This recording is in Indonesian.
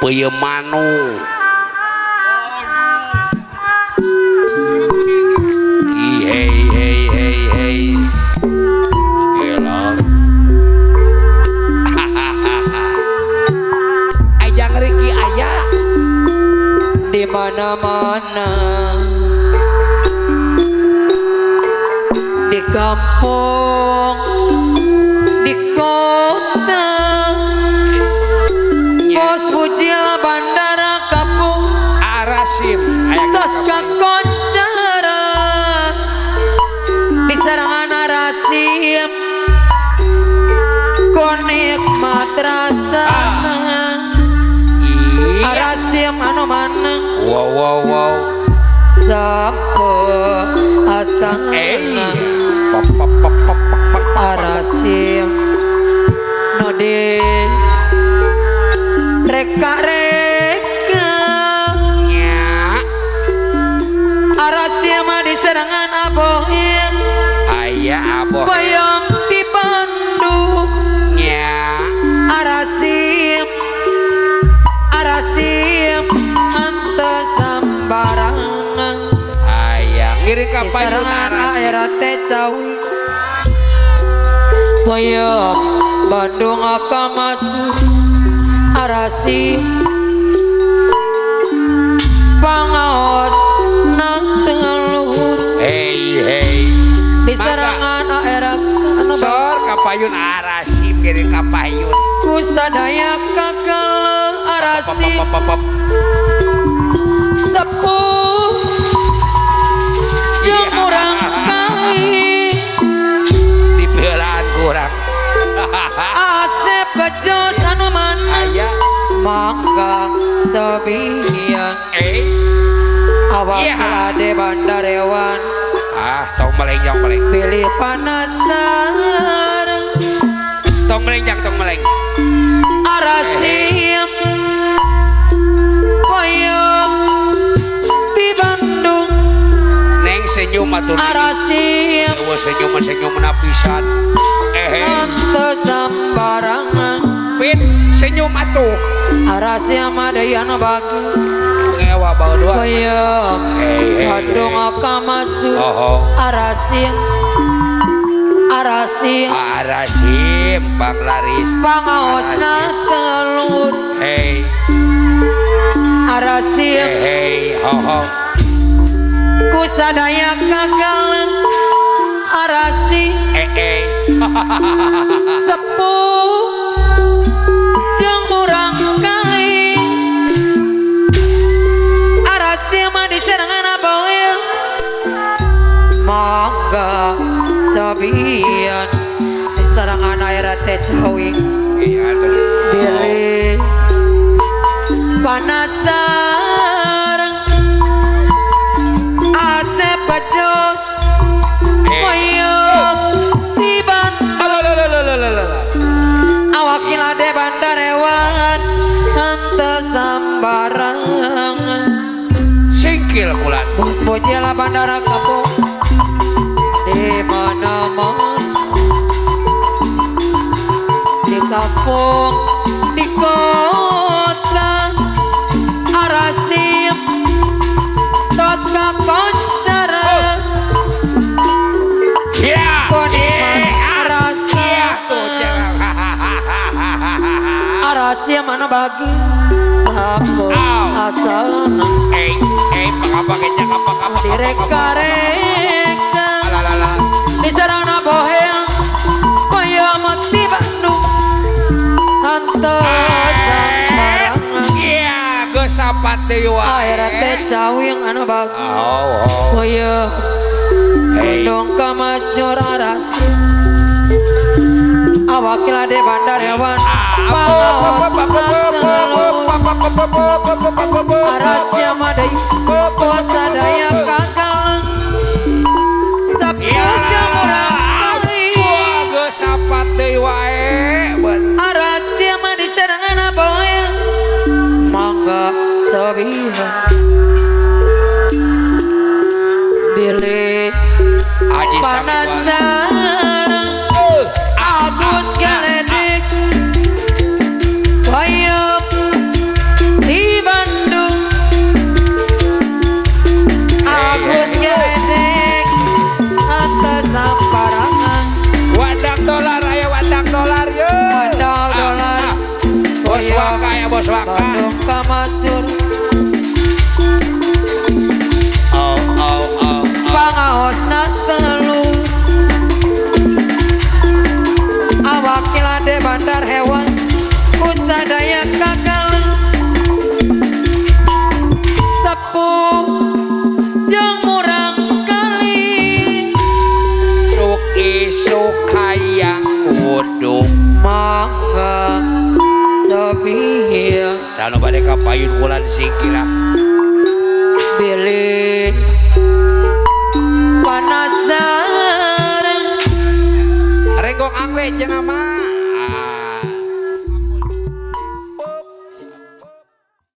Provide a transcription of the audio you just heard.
Peyemanu hei gila ajang Riki aya di mana-mana di kampung di kota pos bujil bandara kapung Arasim tos kakoncara di serangan Arasim konik matrasana Arasim anu mana wow sapo asana Arasim node reka Arasim di serangan abohin aya aboh bayang di Bandung nya Arasim ante sambarangan aya ngiring ka di payun serangan Arasim daerah Tecawi bayang Bandung akan masuk Arasim pangaos nang telur hei di serangan daerah sor ka payun Arasim ngiring ka payun kusadaya kakal Arasim sepuh jeung urang kali dibelaan kurang Asep kejut anu mana aya mangga cobian awak ade bandarewan tong meleng pilih panasar tong meleng Arasim koyong di Bandung neng senyum atuh Arasim senyum napisan ante sambarangan pit senyum atuh Arasim adayana bagi ngewa bawa dua koyong Bandung akan masuk Arasim Bang Laris pangaosna telur Arasim kusadaya kagalan Arasim sepuh jeung urang kali Arasim di serangan aboil mangga cobian di serangan daerah Tecawi pilih panasar Asep Bajos koyong di Bandung awakil ade bandarewan ante sambarangan singkil kulan bus bojela bandara kampung di mana-mana di kampung di kota Arasim tos kakoncara Arasim mana bagi sapo asana direka di sarana bohel kaya mati Bandung ante sambarangan sapate daerah Tecawi yang anu bagi kaya Bandung kamasyur Arasim awakil ade bandarewan Arasim adai kuasa daya kakal sabtu jeung urang kali sapate wae Arasim di serangan aboil mangga cobian pilih panasar Agus Galedik koyong bos waka. Bandung kamasur Oh oh oh. pangaosna telu awak kilade bandar hewan kusadaya kakal sepuh jeung murang kali Suk isuk hayang uduk. mangga sabihir Sanu bade ka payun wulan singkira. bilih panasar Renggong angwe cenah mah.